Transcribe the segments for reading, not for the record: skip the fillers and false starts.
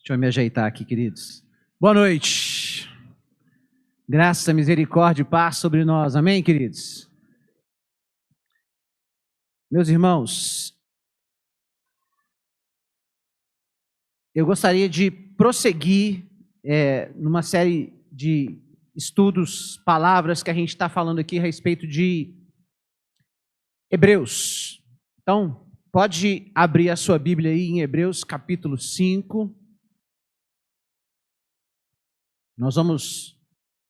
Deixa eu me ajeitar aqui, queridos. Boa noite. Graça, misericórdia e paz sobre nós. Amém, queridos? Meus irmãos, eu gostaria de prosseguir numa série de estudos, palavras que a gente está falando aqui a respeito de Hebreus. Então, pode abrir a sua Bíblia aí em Hebreus capítulo 5. Nós vamos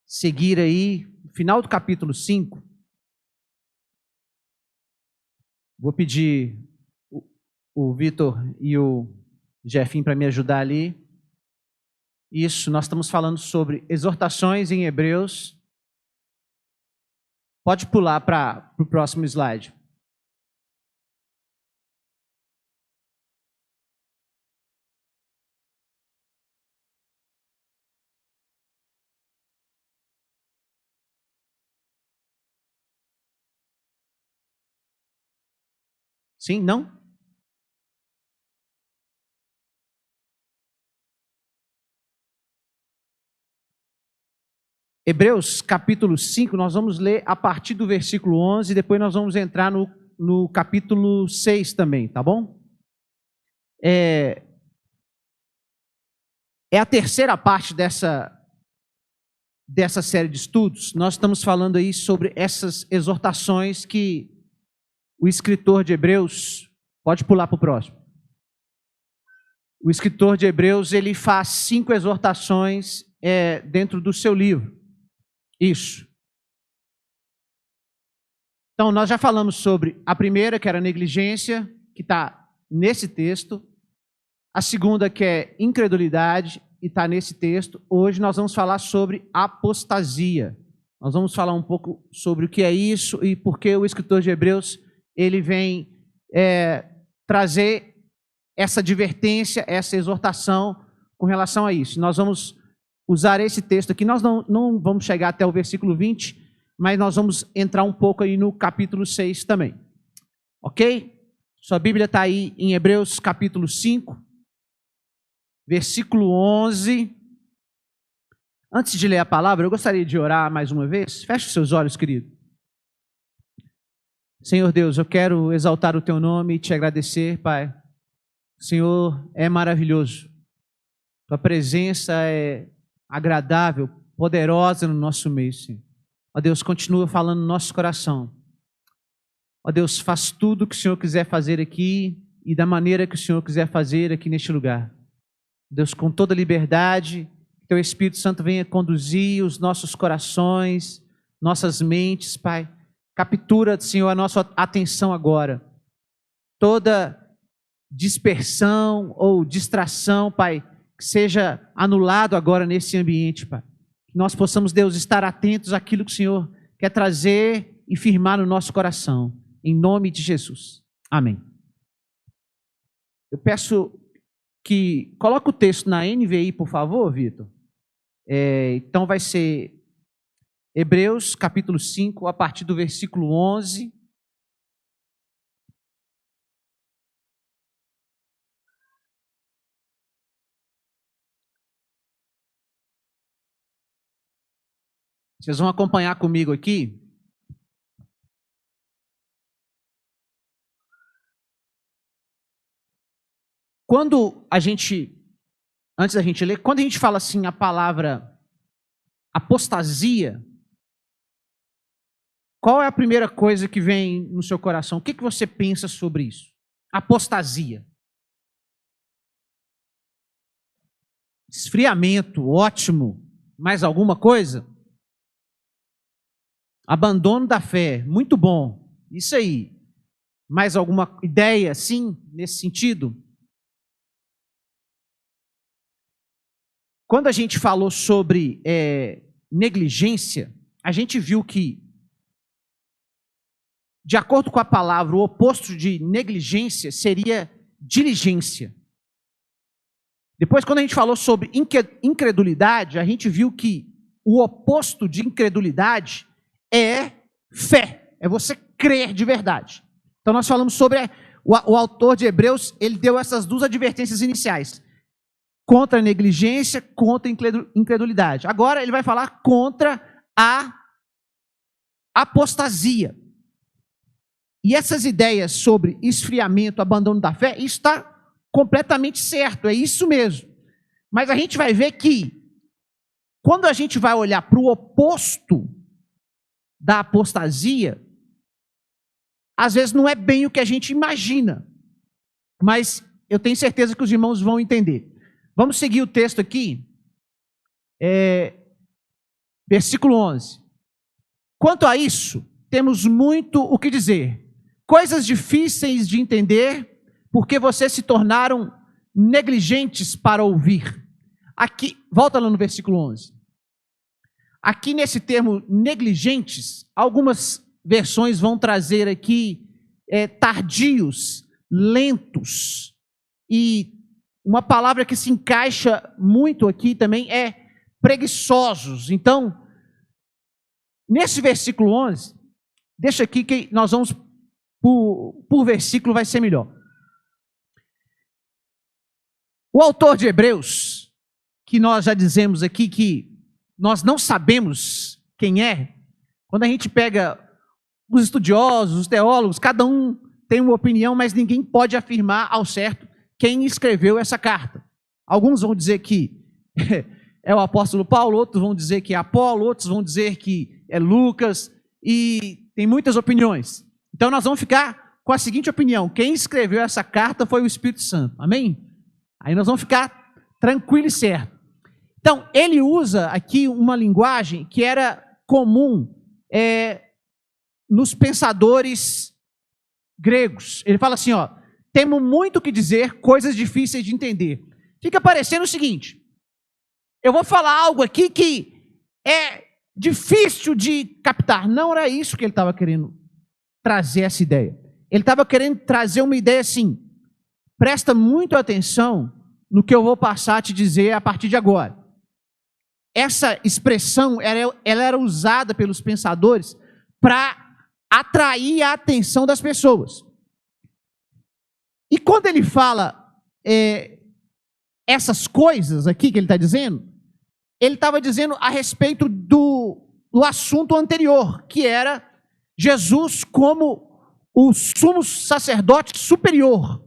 seguir aí, no final do capítulo 5. Vou pedir o Vitor e o Jefinho para me ajudar ali. Isso, nós estamos falando sobre exortações em Hebreus. Pode pular para o próximo slide. Sim? Não? Hebreus capítulo 5, nós vamos ler a partir do versículo 11, depois nós vamos entrar no capítulo 6 também, tá bom? É a terceira parte dessa série de estudos. Nós estamos falando aí sobre essas exortações que o escritor de Hebreus, pode pular para o próximo. O escritor de Hebreus, ele faz 5 exortações dentro do seu livro. Isso. Então, nós já falamos sobre a primeira, que era negligência, que está nesse texto. A segunda, que é incredulidade, e está nesse texto. Hoje nós vamos falar sobre apostasia. Nós vamos falar um pouco sobre o que é isso e por que o escritor de Hebreus ele vem trazer essa advertência, essa exortação com relação a isso. Nós vamos usar esse texto aqui. Nós não vamos chegar até o versículo 20, mas nós vamos entrar um pouco aí no capítulo 6 também. Ok? Sua Bíblia está aí em Hebreus capítulo 5, versículo 11. Antes de ler a palavra, eu gostaria de orar mais uma vez. Feche os seus olhos, querido. Senhor Deus, eu quero exaltar o teu nome e te agradecer, Pai. O Senhor é maravilhoso. Tua presença é agradável, poderosa no nosso meio, Senhor. Ó Deus, continua falando no nosso coração. Ó Deus, faz tudo o que o Senhor quiser fazer aqui e da maneira que o Senhor quiser fazer aqui neste lugar. Deus, com toda liberdade, que teu Espírito Santo venha conduzir os nossos corações, nossas mentes, Pai. Captura, Senhor, a nossa atenção agora. Toda dispersão ou distração, Pai, que seja anulado agora nesse ambiente, Pai. Que nós possamos, Deus, estar atentos àquilo que o Senhor quer trazer e firmar no nosso coração. Em nome de Jesus. Amém. Eu peço que coloque o texto na NVI, por favor, Vitor. Então vai ser Hebreus capítulo 5, a partir do versículo 11. Vocês vão acompanhar comigo aqui. Antes da gente ler, quando a gente fala assim a palavra apostasia, qual é a primeira coisa que vem no seu coração? O que você pensa sobre isso? Apostasia. Esfriamento, ótimo. Mais alguma coisa? Abandono da fé, muito bom. Isso aí. Mais alguma ideia, sim, nesse sentido? Quando a gente falou sobre negligência, a gente viu que, de acordo com a palavra, o oposto de negligência seria diligência. Depois, quando a gente falou sobre incredulidade, a gente viu que o oposto de incredulidade é fé, é você crer de verdade. Então, nós falamos sobre o autor de Hebreus, ele deu essas duas advertências iniciais. contra a negligência, contra a incredulidade. Agora ele vai falar contra a apostasia. E essas ideias sobre esfriamento, abandono da fé, isso está completamente certo, é isso mesmo. Mas a gente vai ver que, quando a gente vai olhar para o oposto da apostasia, às vezes não é bem o que a gente imagina. Mas eu tenho certeza que os irmãos vão entender. Vamos seguir o texto aqui. Versículo 11. Quanto a isso, temos muito o que dizer. Coisas difíceis de entender, porque vocês se tornaram negligentes para ouvir. Aqui, volta lá no versículo 11. Aqui nesse termo negligentes, algumas versões vão trazer aqui tardios, lentos. E uma palavra que se encaixa muito aqui também é preguiçosos. Então, nesse versículo 11, deixa aqui que nós vamos por versículo, vai ser melhor. O autor de Hebreus, que nós já dizemos aqui que nós não sabemos quem é, quando a gente pega os estudiosos, os teólogos, cada um tem uma opinião, mas ninguém pode afirmar ao certo quem escreveu essa carta. Alguns vão dizer que é o apóstolo Paulo, outros vão dizer que é Apolo, outros vão dizer que é Lucas, e tem muitas opiniões. Então nós vamos ficar com a seguinte opinião: quem escreveu essa carta foi o Espírito Santo, amém? Aí nós vamos ficar tranquilos e certo. Então, ele usa aqui uma linguagem que era comum nos pensadores gregos. Ele fala assim, temos muito o que dizer, coisas difíceis de entender. Fica parecendo o seguinte: eu vou falar algo aqui que é difícil de captar. Não era isso que ele estava querendo trazer, essa ideia. Ele estava querendo trazer uma ideia assim: presta muito atenção no que eu vou passar a te dizer a partir de agora. Essa expressão, ela era usada pelos pensadores para atrair a atenção das pessoas. E quando ele fala essas coisas aqui que ele está dizendo, ele estava dizendo a respeito do assunto anterior, que era Jesus como o sumo sacerdote superior.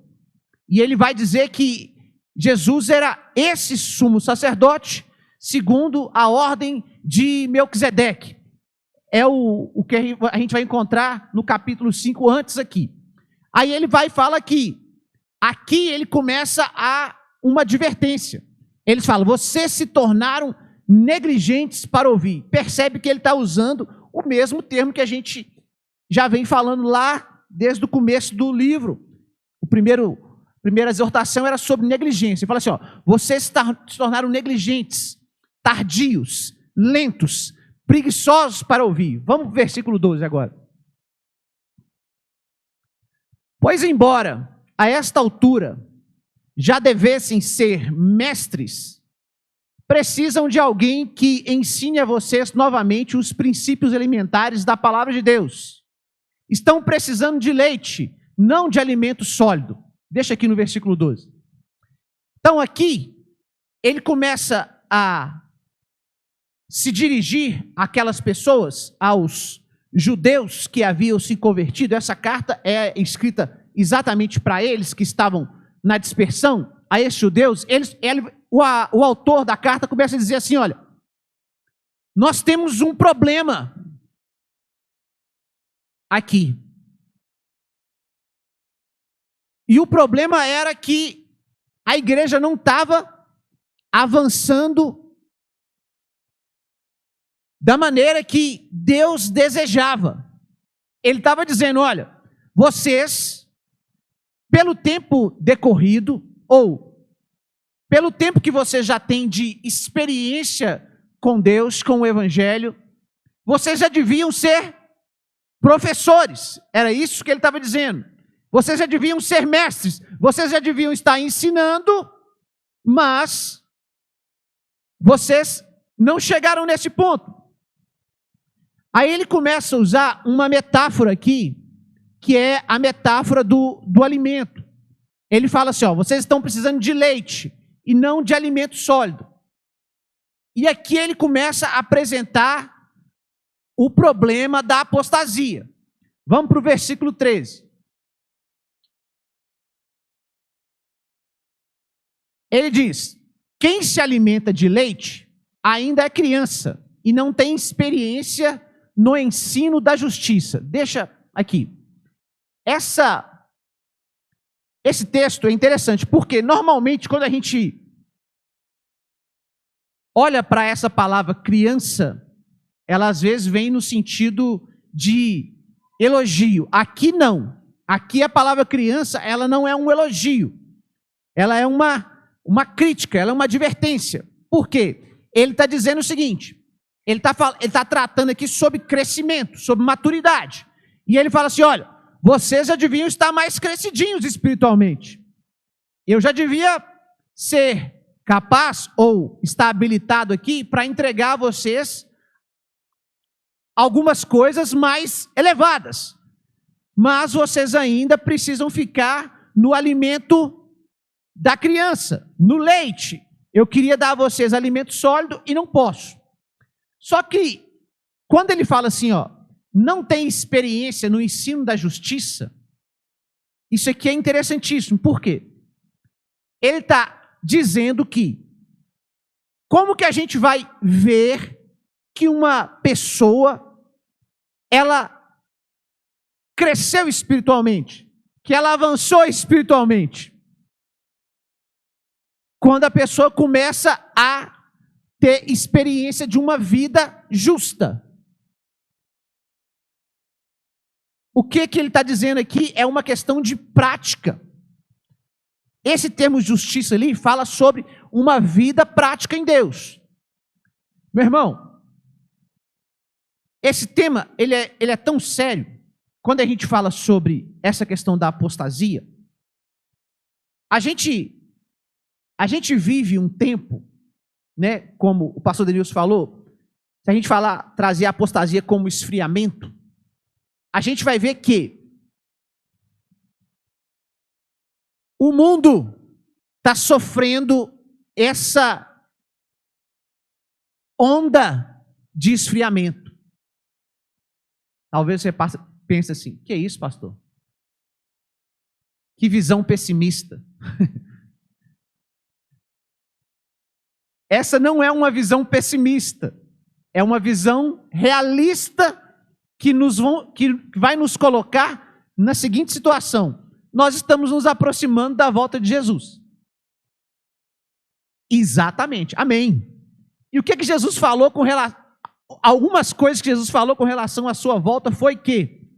E ele vai dizer que Jesus era esse sumo sacerdote segundo a ordem de Melquisedeque. É o que a gente vai encontrar no capítulo 5 antes aqui. Aí ele vai e fala que aqui ele começa uma advertência. Eles falam: vocês se tornaram negligentes para ouvir. Percebe que ele está usando o mesmo termo que a gente já vem falando lá desde o começo do livro. A primeira exortação era sobre negligência. Ele fala assim, vocês se tornaram negligentes, tardios, lentos, preguiçosos para ouvir. Vamos para o versículo 12 agora. Pois embora a esta altura já devessem ser mestres, precisam de alguém que ensine a vocês novamente os princípios elementares da palavra de Deus. Estão precisando de leite, não de alimento sólido. Deixa aqui no versículo 12. Então aqui, ele começa a se dirigir àquelas pessoas, aos judeus que haviam se convertido. Essa carta é escrita exatamente para eles que estavam na dispersão, a esses judeus. O autor da carta começa a dizer assim, olha, nós temos um problema aqui. E o problema era que a igreja não estava avançando da maneira que Deus desejava. Ele estava dizendo, olha, vocês, pelo tempo decorrido, ou pelo tempo que vocês já têm de experiência com Deus, com o Evangelho, vocês já deviam ser professores. Era isso que ele estava dizendo. Vocês já deviam ser mestres, vocês já deviam estar ensinando, mas vocês não chegaram nesse ponto. Aí ele começa a usar uma metáfora aqui, que é a metáfora do alimento. Ele fala assim, vocês estão precisando de leite e não de alimento sólido. E aqui ele começa a apresentar o problema da apostasia. Vamos para o versículo 13. Ele diz: quem se alimenta de leite ainda é criança e não tem experiência no ensino da justiça. Deixa aqui. Esse texto é interessante, porque normalmente quando a gente olha para essa palavra criança, ela às vezes vem no sentido de elogio. Aqui não. Aqui a palavra criança, ela não é um elogio. Ela é uma crítica, ela é uma advertência. Por quê? Ele está dizendo o seguinte, ele está tratando aqui sobre crescimento, sobre maturidade. E ele fala assim, olha, vocês já deviam estar mais crescidinhos espiritualmente. Eu já devia ser capaz ou estar habilitado aqui para entregar a vocês algumas coisas mais elevadas. Mas vocês ainda precisam ficar no alimento da criança, no leite. Eu queria dar a vocês alimento sólido e não posso. Só que, quando ele fala assim, ó, não tem experiência no ensino da justiça, isso aqui é interessantíssimo. Por quê? Ele está dizendo que, como que a gente vai ver que uma pessoa, ela cresceu espiritualmente, que ela avançou espiritualmente? Quando a pessoa começa a ter experiência de uma vida justa. O que ele está dizendo aqui é uma questão de prática. Esse termo justiça ali fala sobre uma vida prática em Deus. Meu irmão, esse tema ele é tão sério. Quando a gente fala sobre essa questão da apostasia, a gente vive um tempo, né, como o pastor Denilson falou, se a gente trazer a apostasia como esfriamento, a gente vai ver que o mundo está sofrendo essa onda de esfriamento. Talvez você pense assim, que é isso, pastor? Que visão pessimista. Essa não é uma visão pessimista, é uma visão realista que vai nos colocar na seguinte situação. Nós estamos nos aproximando da volta de Jesus. Exatamente, amém. E o que Jesus falou com relação... Algumas coisas que Jesus falou com relação à sua volta foi que,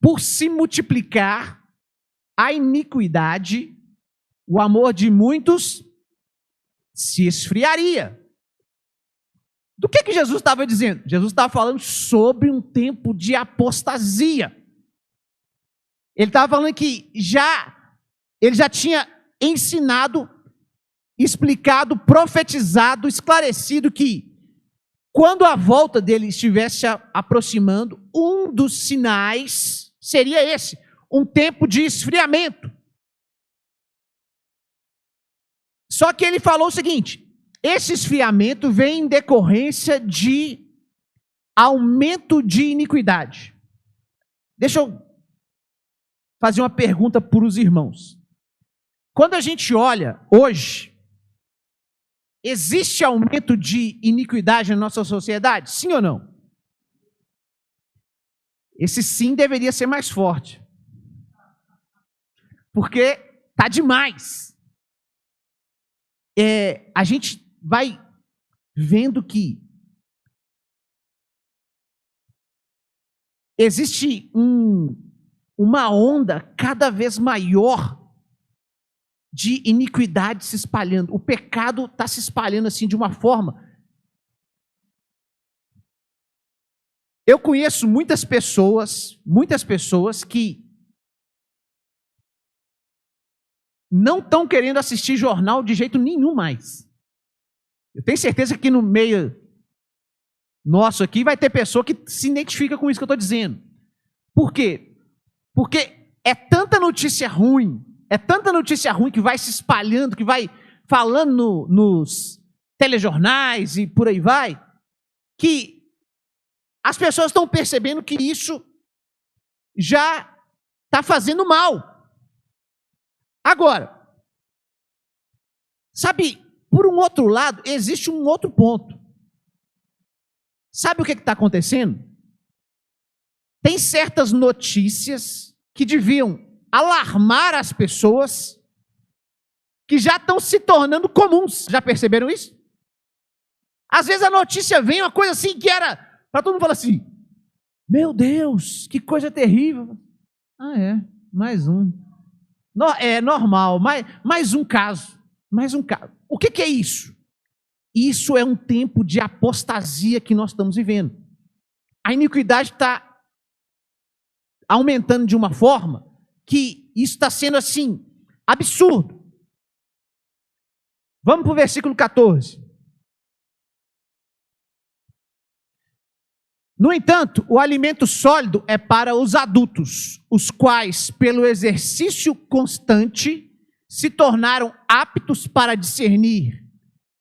por se multiplicar a iniquidade, o amor de muitos se esfriaria. Do que Jesus estava dizendo? Jesus estava falando sobre um tempo de apostasia. Ele estava falando que ele já tinha ensinado, explicado, profetizado, esclarecido que quando a volta dele estivesse aproximando, um dos sinais seria esse, um tempo de esfriamento. Só que ele falou o seguinte, esse esfriamento vem em decorrência de aumento de iniquidade. Deixa eu fazer uma pergunta para os irmãos. Quando a gente olha hoje, existe aumento de iniquidade na nossa sociedade? Sim ou não? Esse sim deveria ser mais forte. Porque tá demais. A gente vai vendo que existe uma onda cada vez maior de iniquidade se espalhando. O pecado está se espalhando assim de uma forma. Eu conheço muitas pessoas que não estão querendo assistir jornal de jeito nenhum mais. Eu tenho certeza que no meio nosso aqui vai ter pessoa que se identifica com isso que eu estou dizendo. Por quê? Porque é tanta notícia ruim que vai se espalhando, que vai falando nos telejornais e por aí vai, que as pessoas estão percebendo que isso já está fazendo mal. Agora, sabe, por um outro lado, existe um outro ponto. Sabe o que está acontecendo? Tem certas notícias que deviam alarmar as pessoas que já estão se tornando comuns. Já perceberam isso? Às vezes a notícia vem uma coisa assim que era para todo mundo falar assim: meu Deus, que coisa terrível. Ah, é, mais um. É normal, mais um caso. Mais um caso. O que é isso? Isso é um tempo de apostasia que nós estamos vivendo. A iniquidade está aumentando de uma forma que isso está sendo assim, absurdo. Vamos para o versículo 14. No entanto, o alimento sólido é para os adultos, os quais, pelo exercício constante, se tornaram aptos para discernir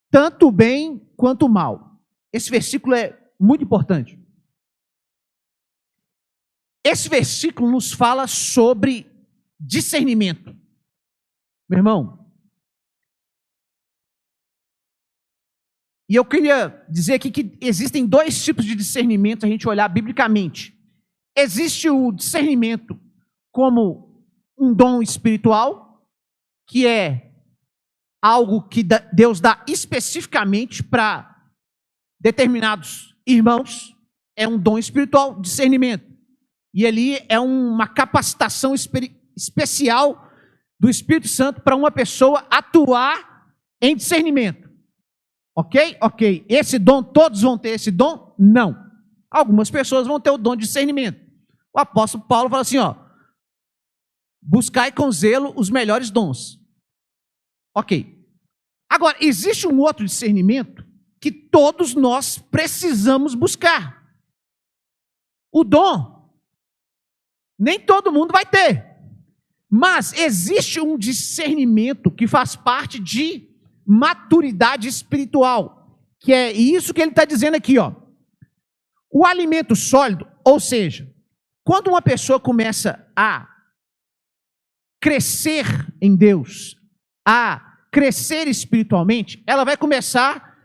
tanto o bem quanto o mal. Esse versículo é muito importante. Esse versículo nos fala sobre discernimento. Meu irmão, e eu queria dizer aqui que existem dois tipos de discernimento, a gente olhar biblicamente. Existe o discernimento como um dom espiritual, que é algo que Deus dá especificamente para determinados irmãos. É um dom espiritual, discernimento. E ali é uma capacitação especial do Espírito Santo para uma pessoa atuar em discernimento. Ok? Ok. Esse dom, todos vão ter esse dom? Não. Algumas pessoas vão ter o dom de discernimento. O apóstolo Paulo fala assim, ó: buscai com zelo os melhores dons. Ok. Agora, existe um outro discernimento que todos nós precisamos buscar. O dom, nem todo mundo vai ter. Mas existe um discernimento que faz parte de maturidade espiritual, que é isso que ele está dizendo aqui, ó. O alimento sólido, ou seja, quando uma pessoa começa a crescer em Deus, a crescer espiritualmente, ela vai começar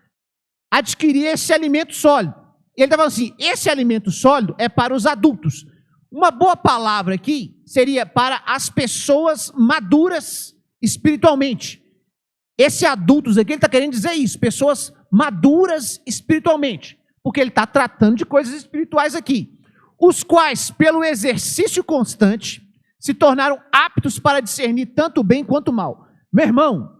a adquirir esse alimento sólido. Ele está falando assim, esse alimento sólido é para os adultos. Uma boa palavra aqui seria para as pessoas maduras espiritualmente. Esse adultos aqui, ele está querendo dizer isso, pessoas maduras espiritualmente, porque ele está tratando de coisas espirituais aqui, os quais, pelo exercício constante, se tornaram aptos para discernir tanto o bem quanto o mal. Meu irmão,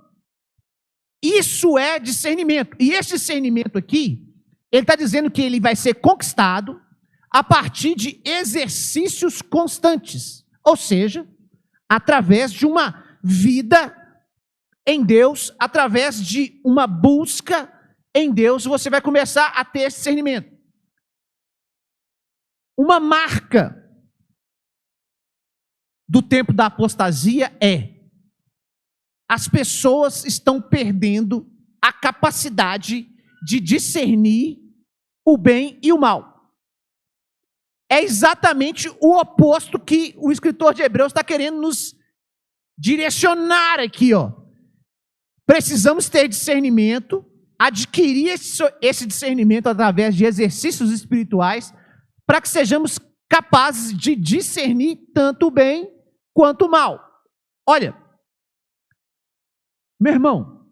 isso é discernimento, e esse discernimento aqui, ele está dizendo que ele vai ser conquistado a partir de exercícios constantes, ou seja, através de uma vida em Deus, através de uma busca em Deus, você vai começar a ter esse discernimento. Uma marca do tempo da apostasia é: as pessoas estão perdendo a capacidade de discernir o bem e o mal. É exatamente o oposto que o escritor de Hebreus está querendo nos direcionar aqui, ó. Precisamos ter discernimento, adquirir esse discernimento através de exercícios espirituais, para que sejamos capazes de discernir tanto o bem quanto o mal. Olha, meu irmão,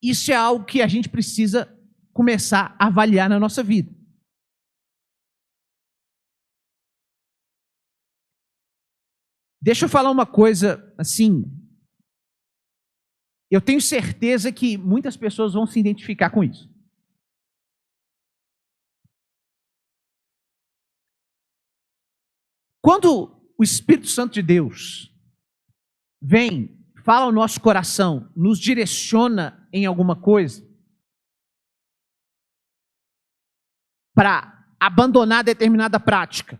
isso é algo que a gente precisa começar a avaliar na nossa vida. Deixa eu falar uma coisa assim. Eu tenho certeza que muitas pessoas vão se identificar com isso. Quando o Espírito Santo de Deus vem, fala ao nosso coração, nos direciona em alguma coisa, para abandonar determinada prática,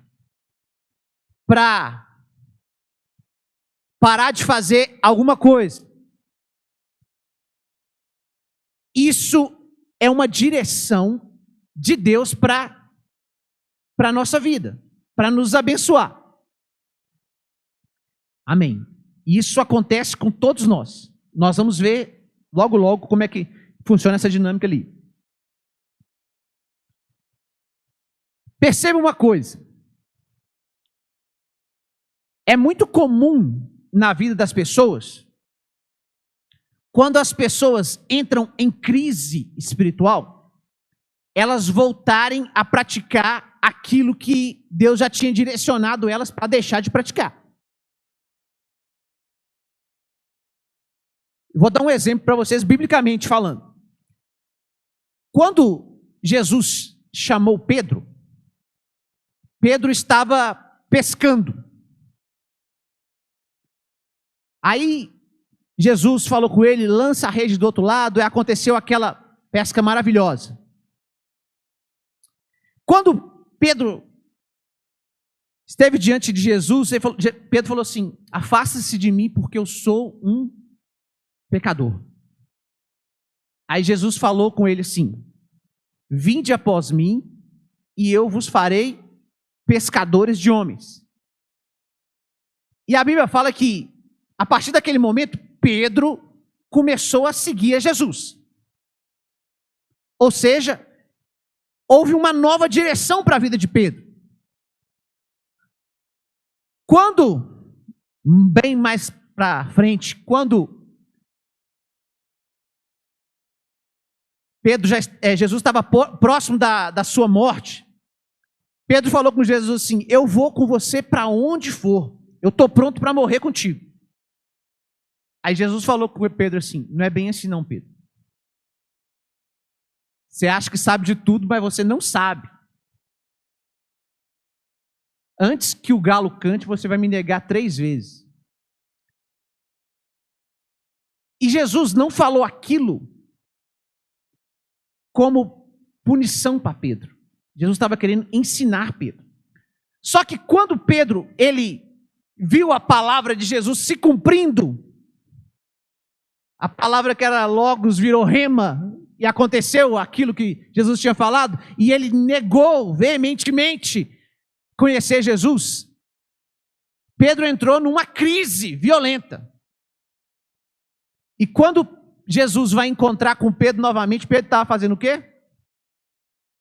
para parar de fazer alguma coisa, Isso é uma direção de Deus para a nossa vida, para nos abençoar. Amém. Isso acontece com todos nós. Nós vamos ver logo, logo como é que funciona essa dinâmica ali. Perceba uma coisa. É muito comum na vida das pessoas, quando as pessoas entram em crise espiritual, elas voltarem a praticar aquilo que Deus já tinha direcionado elas para deixar de praticar. Vou dar um exemplo para vocês, biblicamente falando. Quando Jesus chamou Pedro, Pedro estava pescando. Aí Jesus falou com ele, lança a rede do outro lado, e aconteceu aquela pesca maravilhosa. Quando Pedro esteve diante de Jesus, Pedro falou assim: afasta-se de mim, porque eu sou um pecador. Aí Jesus falou com ele assim: vinde após mim, e eu vos farei pescadores de homens. E a Bíblia fala que, a partir daquele momento, Pedro começou a seguir a Jesus. Ou seja, houve uma nova direção para a vida de Pedro. Quando, bem mais para frente, quando Jesus estava próximo da sua morte, Pedro falou com Jesus assim: eu vou com você para onde for, eu estou pronto para morrer contigo. Aí Jesus falou com Pedro assim: não é bem assim não, Pedro. Você acha que sabe de tudo, mas você não sabe. Antes que o galo cante, você vai me negar 3 vezes. E Jesus não falou aquilo como punição para Pedro. Jesus estava querendo ensinar Pedro. Só que quando Pedro, ele viu a palavra de Jesus se cumprindo, a palavra que era logos virou rema, e aconteceu aquilo que Jesus tinha falado, e ele negou veementemente conhecer Jesus, Pedro entrou numa crise violenta. E quando Jesus vai encontrar com Pedro novamente, Pedro estava fazendo o quê?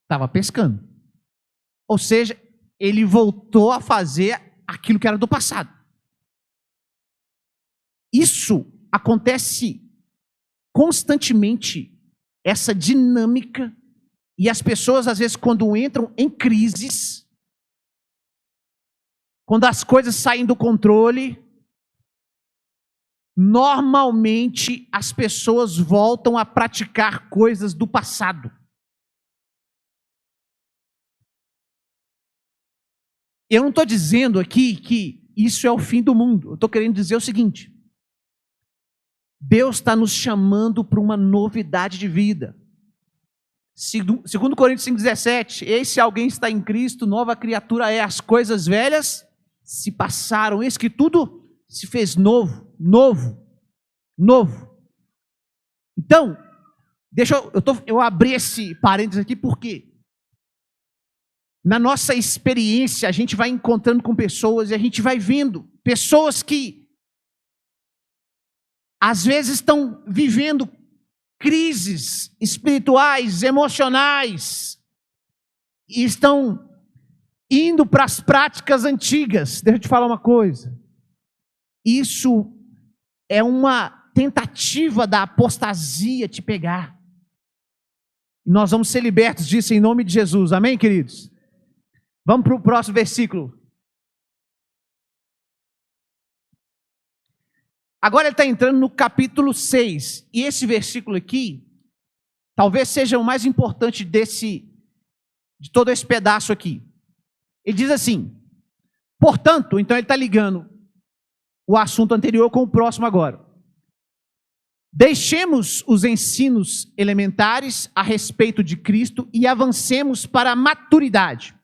Estava pescando. Ou seja, ele voltou a fazer aquilo que era do passado. Isso acontece constantemente, essa dinâmica, e as pessoas às vezes quando entram em crises, quando as coisas saem do controle, normalmente as pessoas voltam a praticar coisas do passado. Eu não estou dizendo aqui que isso é o fim do mundo. Eu estou querendo dizer o seguinte: Deus está nos chamando para uma novidade de vida. Segundo Coríntios 5,17, eis se alguém está em Cristo, nova criatura é, as coisas velhas se passaram, eis que tudo se fez novo. Então, eu abri esse parênteses aqui porque na nossa experiência a gente vai encontrando com pessoas e a gente vai vendo pessoas que às vezes estão vivendo crises espirituais, emocionais, e estão indo para as práticas antigas. Deixa eu te falar uma coisa. Isso é uma tentativa da apostasia te pegar. Nós vamos ser libertos disso em nome de Jesus. Amém, queridos? Vamos para o próximo versículo. Agora ele está entrando no capítulo 6. E esse versículo aqui, talvez seja o mais importante de todo esse pedaço aqui. Ele diz assim: portanto, então ele está ligando o assunto anterior com o próximo agora. Deixemos os ensinos elementares a respeito de Cristo e avancemos para a maturidade.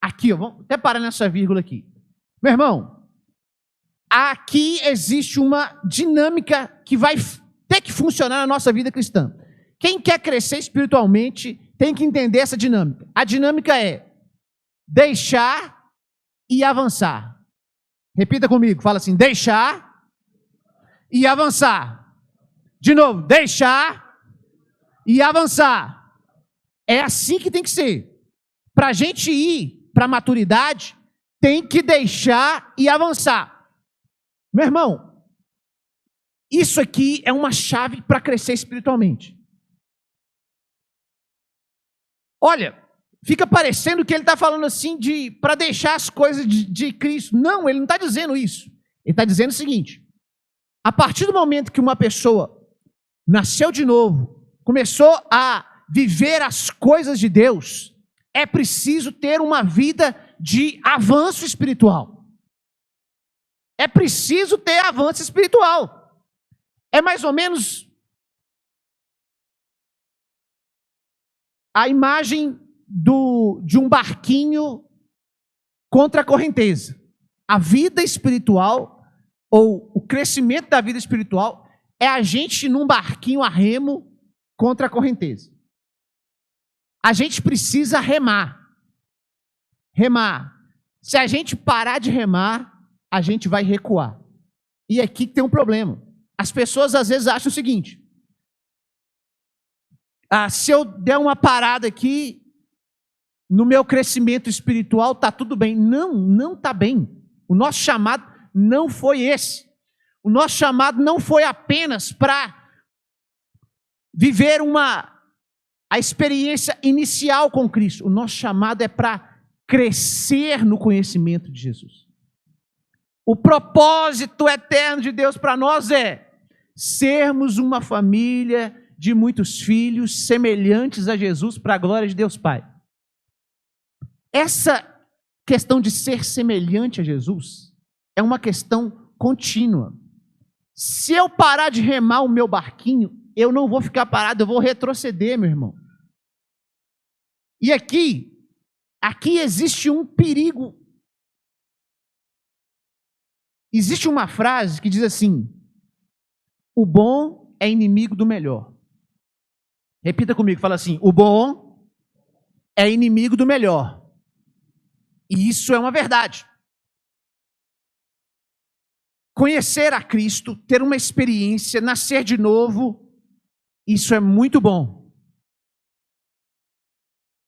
Aqui, vamos até parar nessa vírgula aqui. Meu irmão, aqui existe uma dinâmica que vai ter que funcionar na nossa vida cristã. Quem quer crescer espiritualmente tem que entender essa dinâmica. A dinâmica é deixar e avançar. Repita comigo, fala assim, deixar e avançar. De novo, deixar e avançar. É assim que tem que ser. Para a gente ir para a maturidade, tem que deixar e avançar. Meu irmão, isso aqui é uma chave para crescer espiritualmente. Olha, fica parecendo que ele está falando assim para deixar as coisas de Cristo. Não, ele não está dizendo isso. Ele está dizendo o seguinte: a partir do momento que uma pessoa nasceu de novo, começou a viver as coisas de Deus, é preciso ter uma vida de avanço espiritual. É preciso ter avanço espiritual. É mais ou menos a imagem de um barquinho contra a correnteza. A vida espiritual, ou o crescimento da vida espiritual, é a gente num barquinho a remo contra a correnteza. A gente precisa remar. Remar. Se a gente parar de remar, a gente vai recuar. E aqui tem um problema. As pessoas às vezes acham o seguinte: se eu der uma parada aqui, no meu crescimento espiritual, está tudo bem. Não, não está bem. O nosso chamado não foi esse. O nosso chamado não foi apenas para viver a experiência inicial com Cristo. O nosso chamado é para crescer no conhecimento de Jesus. O propósito eterno de Deus para nós é sermos uma família de muitos filhos semelhantes a Jesus para a glória de Deus Pai. Essa questão de ser semelhante a Jesus é uma questão contínua. Se eu parar de remar o meu barquinho, eu não vou ficar parado, eu vou retroceder, meu irmão. E aqui existe um perigo. Existe uma frase que diz assim: o bom é inimigo do melhor. Repita comigo, fala assim: o bom é inimigo do melhor. E isso é uma verdade. Conhecer a Cristo, ter uma experiência, nascer de novo, isso é muito bom.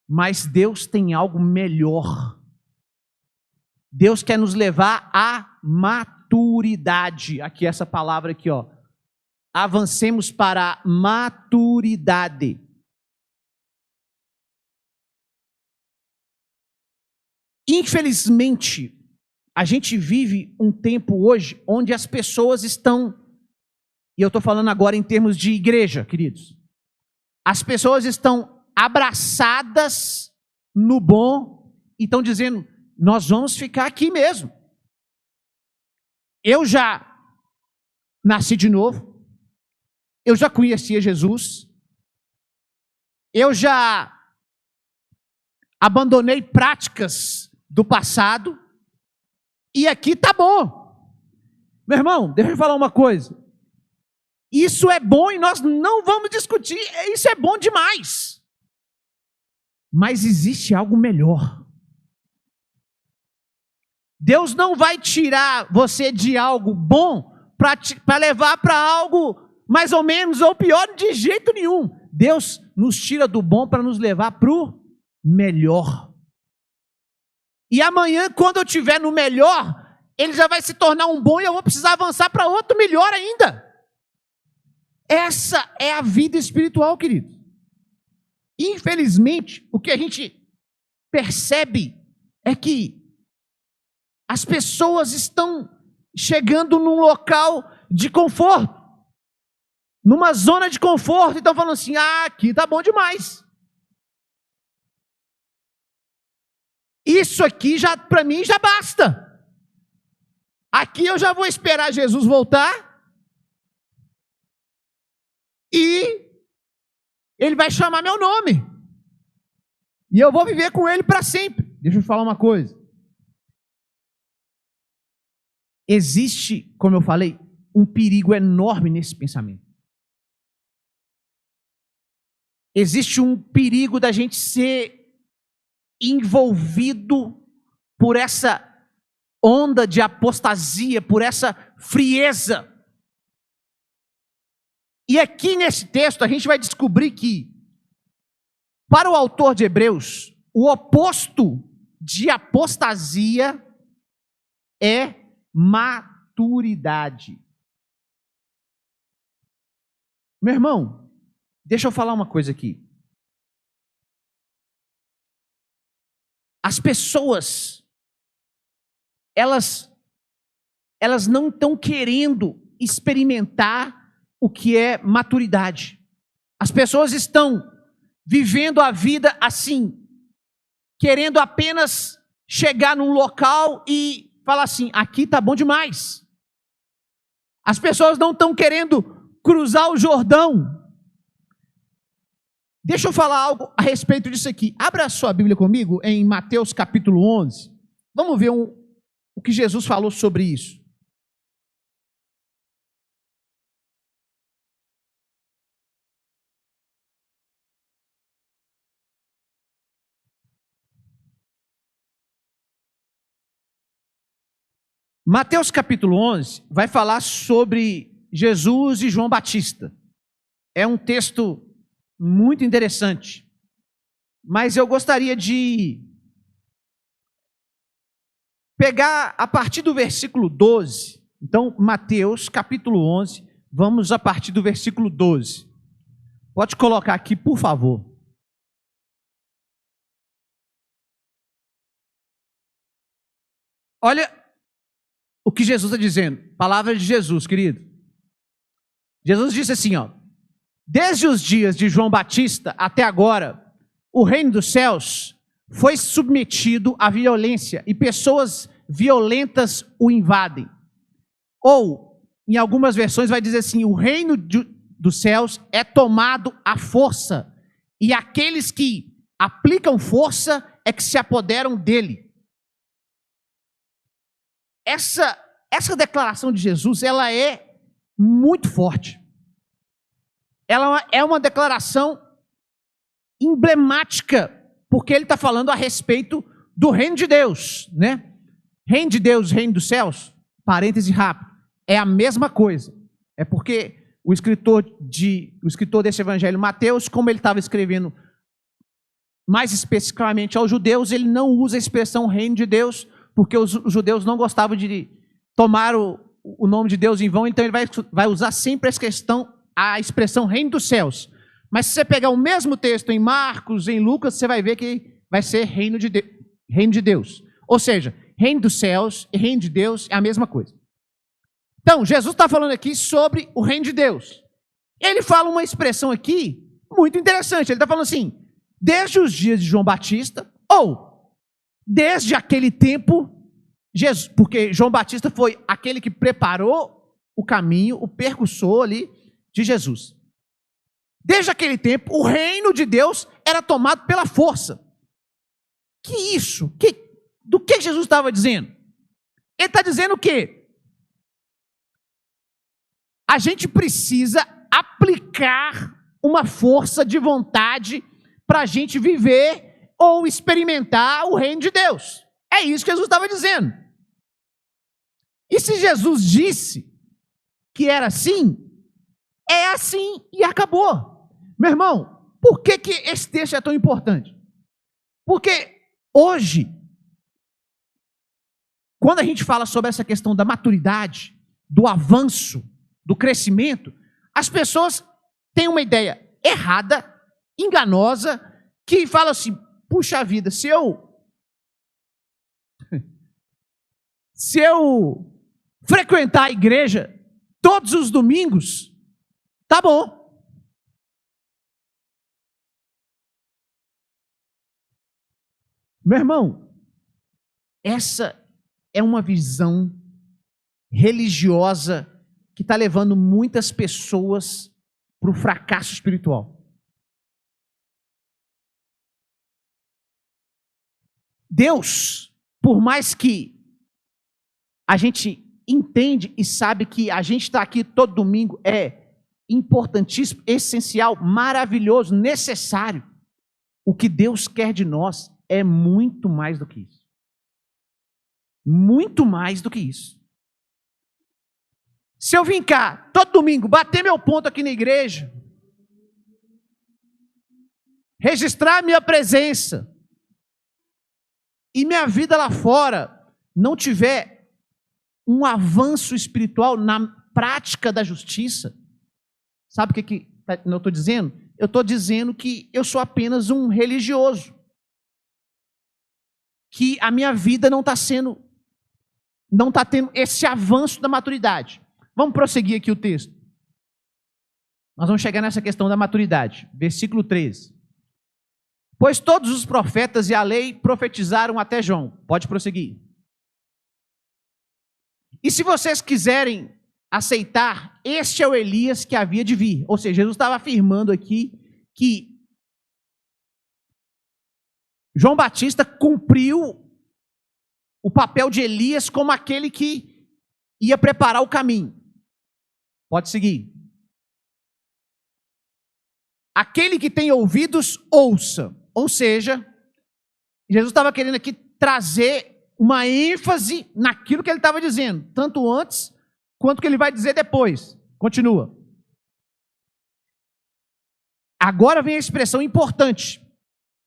Mas Deus tem algo melhor. Deus quer nos levar à maturidade. Aqui essa palavra aqui, ó. Avancemos para a maturidade. Infelizmente, a gente vive um tempo hoje onde as pessoas estão, e eu estou falando agora em termos de igreja, queridos. As pessoas estão abraçadas no bom e estão dizendo: nós vamos ficar aqui mesmo. Eu já nasci de novo. Eu já conhecia Jesus. Eu já abandonei práticas do passado. E aqui tá bom. Meu irmão, deixa eu falar uma coisa. Isso é bom e nós não vamos discutir. Isso é bom demais. Mas existe algo melhor. Deus não vai tirar você de algo bom para levar para algo mais ou menos ou pior de jeito nenhum. Deus nos tira do bom para nos levar para o melhor. E amanhã, quando eu estiver no melhor, ele já vai se tornar um bom e eu vou precisar avançar para outro melhor ainda. Essa é a vida espiritual, querido. Infelizmente, o que a gente percebe é que as pessoas estão chegando num local de conforto, numa zona de conforto, e estão falando assim: aqui tá bom demais. Isso aqui já para mim já basta. Aqui eu já vou esperar Jesus voltar e ele vai chamar meu nome. E eu vou viver com ele para sempre. Deixa eu falar uma coisa. Existe, como eu falei, um perigo enorme nesse pensamento. existe um perigo da gente ser envolvido por essa onda de apostasia, por essa frieza. E aqui nesse texto a gente vai descobrir que, para o autor de Hebreus, o oposto de apostasia é maturidade. Meu irmão, deixa eu falar uma coisa aqui. As pessoas, elas não estão querendo experimentar o que é maturidade. As pessoas estão vivendo a vida assim, querendo apenas chegar num local e falar assim, aqui tá bom demais. As pessoas não estão querendo cruzar o Jordão. Deixa eu falar algo a respeito disso aqui. Abra a sua Bíblia comigo em Mateus capítulo 11. Vamos ver o que Jesus falou sobre isso. Mateus capítulo 11 vai falar sobre Jesus e João Batista. É um texto muito interessante. Mas eu gostaria de pegar a partir do versículo 12. Então, Mateus capítulo 11, vamos a partir do versículo 12. Pode colocar aqui, por favor. Olha o que Jesus está dizendo. Palavra de Jesus, querido. Jesus disse assim, ó. Desde os dias de João Batista até agora, o reino dos céus foi submetido à violência e pessoas violentas o invadem. Ou, em algumas versões vai dizer assim, o reino dos céus é tomado à força e aqueles que aplicam força é que se apoderam dele. Essa declaração de Jesus, ela é muito forte. Ela é uma declaração emblemática, porque ele está falando a respeito do reino de Deus, né? Reino de Deus, reino dos céus, parêntese rápido, é a mesma coisa. É porque o escritor desse evangelho, Mateus, como ele estava escrevendo mais especificamente aos judeus, ele não usa a expressão reino de Deus, porque os judeus não gostavam de tomar o nome de Deus em vão, então ele vai usar sempre a expressão reino dos céus. Mas se você pegar o mesmo texto em Marcos, em Lucas, você vai ver que vai ser reino de Deus. Ou seja, reino dos céus e reino de Deus é a mesma coisa. Então, Jesus está falando aqui sobre o reino de Deus. Ele fala uma expressão aqui muito interessante. Ele está falando assim, desde os dias de João Batista, ou desde aquele tempo, Jesus, porque João Batista foi aquele que preparou o caminho, o percursor ali de Jesus. Desde aquele tempo, o reino de Deus era tomado pela força. Que isso? Do que Jesus estava dizendo? Ele está dizendo o quê? A gente precisa aplicar uma força de vontade para a gente viver ou experimentar o reino de Deus. É isso que Jesus estava dizendo. E se Jesus disse que era assim, é assim e acabou. Meu irmão, por que esse texto é tão importante? Porque hoje, quando a gente fala sobre essa questão da maturidade, do avanço, do crescimento, as pessoas têm uma ideia errada, enganosa, que fala assim, puxa vida, se eu frequentar a igreja todos os domingos, tá bom. Meu irmão, essa é uma visão religiosa que está levando muitas pessoas para o fracasso espiritual. Deus, por mais que a gente entende e sabe que a gente está aqui todo domingo importantíssimo, essencial, maravilhoso, necessário. O que Deus quer de nós é muito mais do que isso. Muito mais do que isso. Se eu vim cá todo domingo, bater meu ponto aqui na igreja, registrar minha presença, e minha vida lá fora não tiver um avanço espiritual na prática da justiça, sabe o que eu estou dizendo? Eu estou dizendo que eu sou apenas um religioso, que a minha vida não está tendo esse avanço da maturidade. Vamos prosseguir aqui o texto. Nós vamos chegar nessa questão da maturidade. Versículo 13. Pois todos os profetas e a lei profetizaram até João. Pode prosseguir. E se vocês quiserem aceitar, este é o Elias que havia de vir. Ou seja, Jesus estava afirmando aqui que João Batista cumpriu o papel de Elias como aquele que ia preparar o caminho. Pode seguir. Aquele que tem ouvidos, ouça. Ou seja, Jesus estava querendo aqui trazer uma ênfase naquilo que ele estava dizendo, tanto antes quanto que ele vai dizer depois. Continua. Agora vem a expressão importante,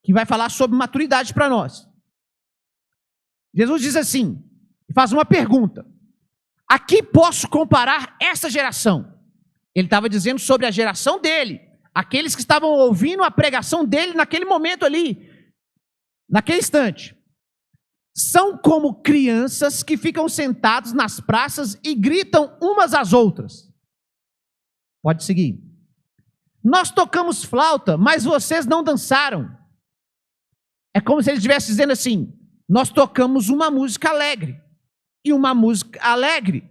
que vai falar sobre maturidade para nós. Jesus diz assim, faz uma pergunta. A que posso comparar essa geração? Ele estava dizendo sobre a geração dele, aqueles que estavam ouvindo a pregação dele naquele momento ali, naquele instante. São como crianças que ficam sentados nas praças e gritam umas às outras. Pode seguir. Nós tocamos flauta, mas vocês não dançaram. É como se ele estivesse dizendo assim, nós tocamos uma música alegre. E uma música alegre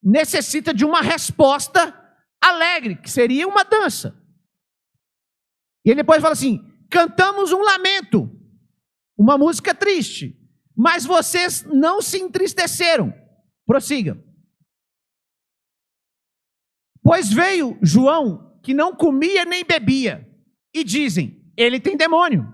necessita de uma resposta alegre, que seria uma dança. E ele depois fala assim, cantamos um lamento, uma música triste, mas vocês não se entristeceram. Prossiga. Pois veio João, que não comia nem bebia, e dizem, ele tem demônio.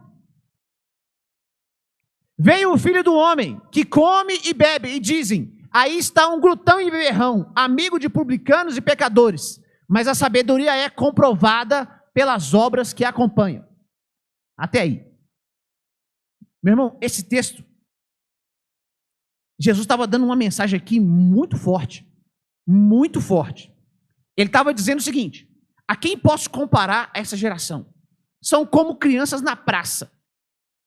Veio o Filho do Homem, que come e bebe, e dizem, aí está um glutão e beberrão, amigo de publicanos e pecadores, mas a sabedoria é comprovada pelas obras que acompanham. Até aí. Meu irmão, esse texto, Jesus estava dando uma mensagem aqui muito forte. Muito forte. Ele estava dizendo o seguinte, a quem posso comparar essa geração? São como crianças na praça,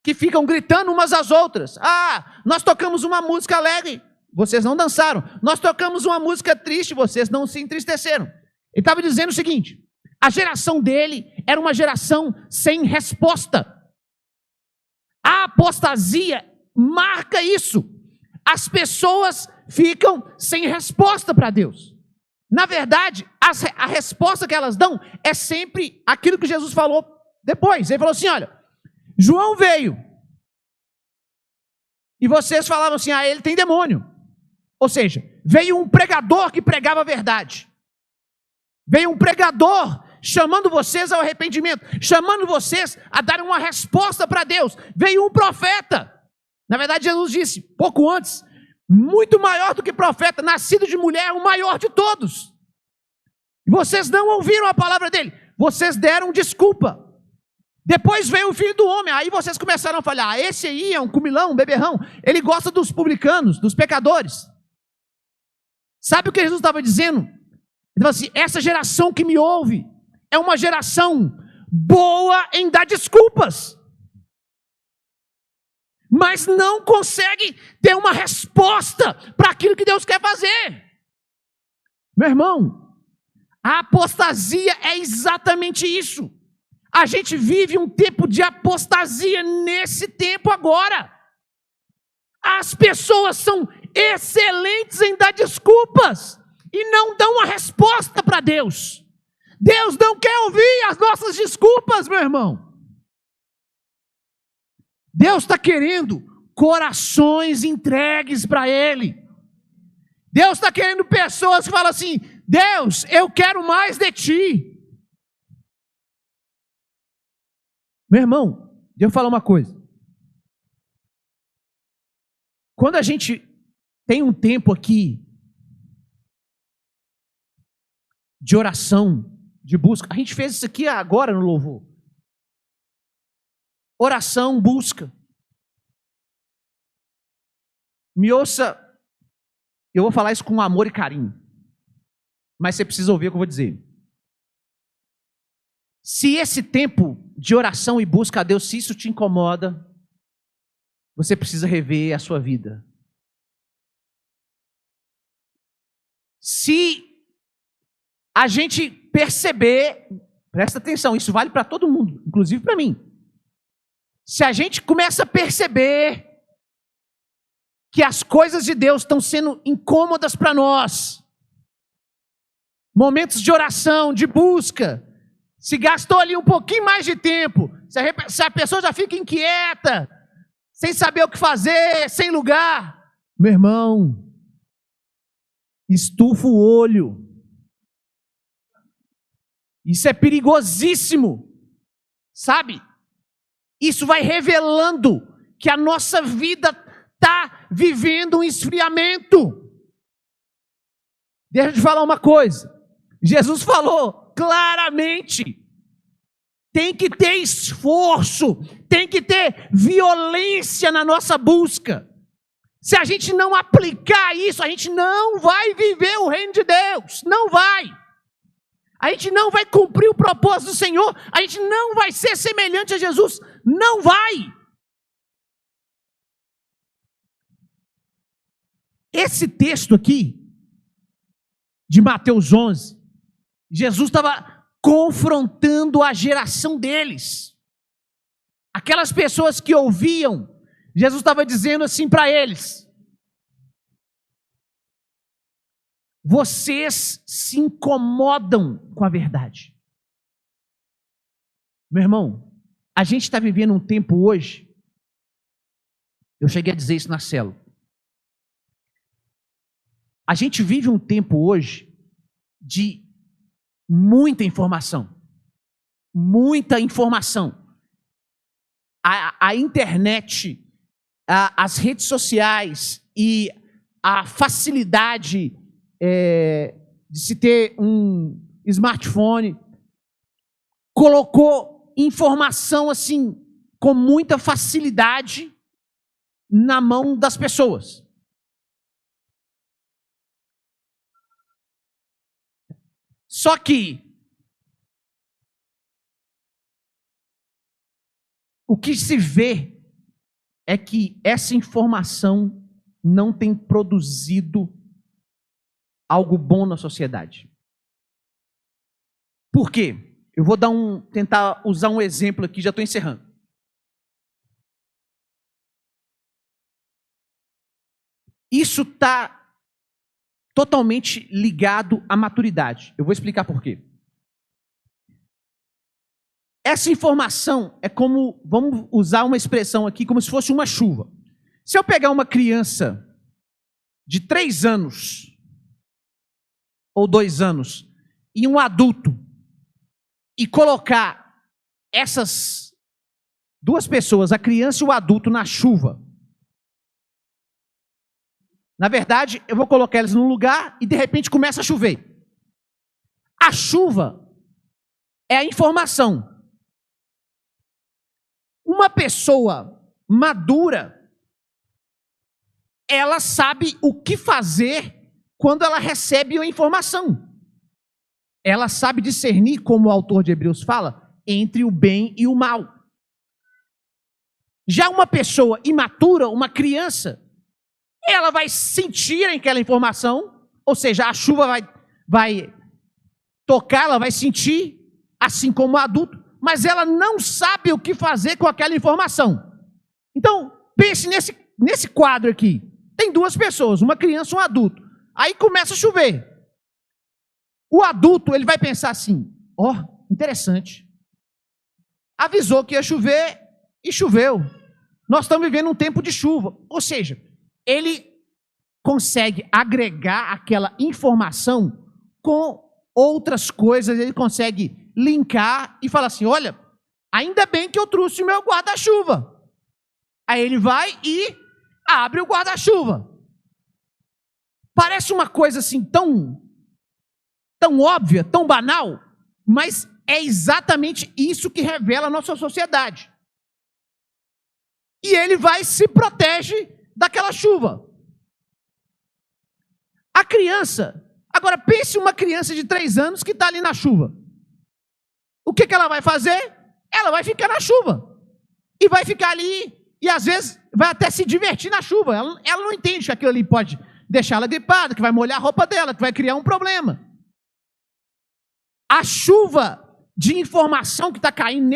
que ficam gritando umas às outras. Ah, nós tocamos uma música alegre, vocês não dançaram. Nós tocamos uma música triste, vocês não se entristeceram. Ele estava dizendo o seguinte, a geração dele era uma geração sem resposta. A apostasia marca isso. As pessoas ficam sem resposta para Deus. Na verdade, a resposta que elas dão é sempre aquilo que Jesus falou depois. Ele falou assim, olha, João veio e vocês falavam assim, ah, ele tem demônio. Ou seja, veio um pregador que pregava a verdade. Veio um pregador chamando vocês ao arrependimento, chamando vocês a darem uma resposta para Deus. Veio um profeta. Na verdade, Jesus disse, pouco antes, muito maior do que profeta, nascido de mulher, o maior de todos. E vocês não ouviram a palavra dele, vocês deram desculpa. Depois veio o Filho do Homem, aí vocês começaram a falar, esse aí é um comilão, um beberrão, ele gosta dos publicanos, dos pecadores. Sabe o que Jesus estava dizendo? Ele falou assim, essa geração que me ouve é uma geração boa em dar desculpas, mas não consegue ter uma resposta para aquilo que Deus quer fazer. Meu irmão, a apostasia é exatamente isso. A gente vive um tempo de apostasia nesse tempo agora. As pessoas são excelentes em dar desculpas e não dão uma resposta para Deus. Deus não quer ouvir as nossas desculpas, meu irmão. Deus está querendo corações entregues para Ele. Deus está querendo pessoas que falam assim, Deus, eu quero mais de ti. Meu irmão, deixa eu falar uma coisa. Quando a gente tem um tempo aqui de oração, de busca, a gente fez isso aqui agora no louvor. Oração, busca. Me ouça, eu vou falar isso com amor e carinho, mas você precisa ouvir o que eu vou dizer. Se esse tempo de oração e busca a Deus, se isso te incomoda, você precisa rever a sua vida. Se a gente perceber, presta atenção, isso vale para todo mundo, inclusive para mim. Se a gente começa a perceber que as coisas de Deus estão sendo incômodas para nós, momentos de oração, de busca, se gastou ali um pouquinho mais de tempo, se a pessoa já fica inquieta, sem saber o que fazer, sem lugar, meu irmão, estufa o olho. Isso é perigosíssimo, sabe? Isso vai revelando que a nossa vida está vivendo um esfriamento. Deixa eu te falar uma coisa. Jesus falou claramente, tem que ter esforço, tem que ter violência na nossa busca. Se a gente não aplicar isso, a gente não vai viver o reino de Deus, não vai. A gente não vai cumprir o propósito do Senhor, a gente não vai ser semelhante a Jesus, não vai. Esse texto aqui, de Mateus 11, Jesus estava confrontando a geração deles. Aquelas pessoas que ouviam, Jesus estava dizendo assim para eles: vocês se incomodam com a verdade. Meu irmão, a gente está vivendo um tempo hoje, eu cheguei a dizer isso na célula, a gente vive um tempo hoje de muita informação. Muita informação. A internet, as redes sociais e a facilidade de se ter um smartphone colocou informação assim com muita facilidade na mão das pessoas. Só que o que se vê é que essa informação não tem produzido algo bom na sociedade. Por quê? Eu vou tentar usar um exemplo aqui, já estou encerrando. Isso está totalmente ligado à maturidade. Eu vou explicar por quê. Essa informação é como, vamos usar uma expressão aqui, como se fosse uma chuva. Se eu pegar uma criança de 3 anos ou 2 anos e um adulto e colocar essas duas pessoas, a criança e o adulto, na chuva, na verdade, eu vou colocar eles num lugar e de repente começa a chover. A chuva é a informação. Uma pessoa madura, ela sabe o que fazer quando ela recebe a informação. Ela sabe discernir, como o autor de Hebreus fala, entre o bem e o mal. Já uma pessoa imatura, uma criança, ela vai sentir aquela informação, ou seja, a chuva vai tocar, ela vai sentir, assim como o adulto, mas ela não sabe o que fazer com aquela informação. Então, pense nesse quadro aqui. Tem 2 pessoas, uma criança e um adulto. Aí começa a chover. O adulto, ele vai pensar assim: ó, interessante. Avisou que ia chover e choveu. Nós estamos vivendo um tempo de chuva. Ou seja, ele consegue agregar aquela informação com outras coisas, ele consegue linkar e falar assim, olha, ainda bem que eu trouxe o meu guarda-chuva. Aí ele vai e abre o guarda-chuva. Parece uma coisa assim tão óbvia, tão banal, mas é exatamente isso que revela a nossa sociedade. E ele vai e se protege daquela chuva. A criança, agora pense uma criança de 3 anos que está ali na chuva. O que ela vai fazer? Ela vai ficar na chuva. E vai ficar ali, e às vezes vai até se divertir na chuva. Ela não entende que aquilo ali pode deixar ela gripada, que vai molhar a roupa dela, que vai criar um problema. A chuva de informação que está caindo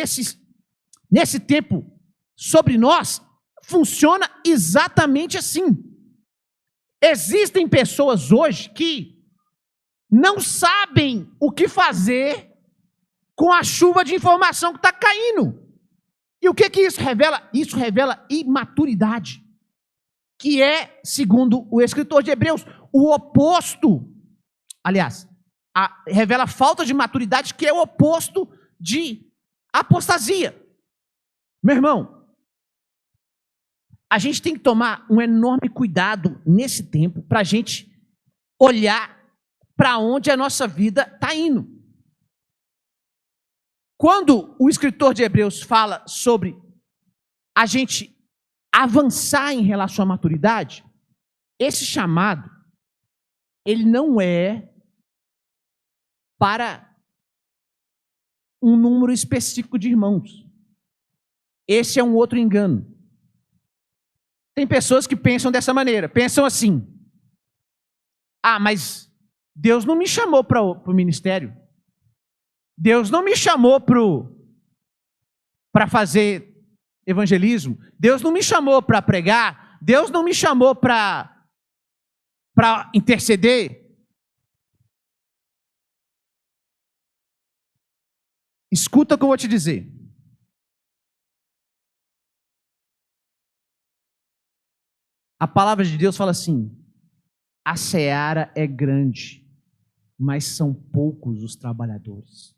nesse tempo sobre nós funciona exatamente assim. Existem pessoas hoje que não sabem o que fazer com a chuva de informação que está caindo. E o que isso revela? Isso revela imaturidade, que é, segundo o escritor de Hebreus, o oposto, aliás, revela falta de maturidade, que é o oposto de apostasia. Meu irmão, a gente tem que tomar um enorme cuidado nesse tempo para a gente olhar para onde a nossa vida está indo. Quando o escritor de Hebreus fala sobre a gente avançar em relação à maturidade, esse chamado, ele não é para um número específico de irmãos. Esse é um outro engano. Tem pessoas que pensam dessa maneira, pensam assim, mas Deus não me chamou para o ministério, Deus não me chamou para fazer evangelismo, Deus não me chamou para pregar, Deus não me chamou para interceder. Escuta o que eu vou te dizer. A palavra de Deus fala assim, a seara é grande, mas são poucos os trabalhadores.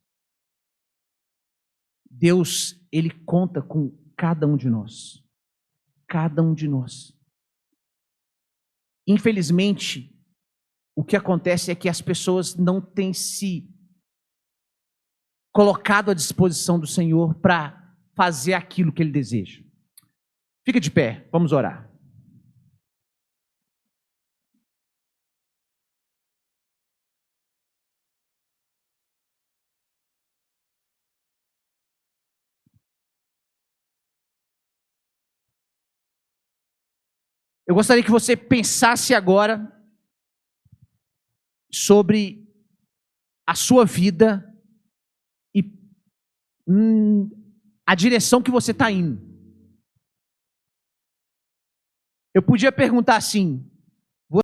Deus, Ele conta com cada um de nós. Cada um de nós. Infelizmente, o que acontece é que as pessoas não têm se colocado à disposição do Senhor para fazer aquilo que Ele deseja. Fica de pé, vamos orar. Eu gostaria que você pensasse agora sobre a sua vida e a direção que você está indo. Eu podia perguntar assim,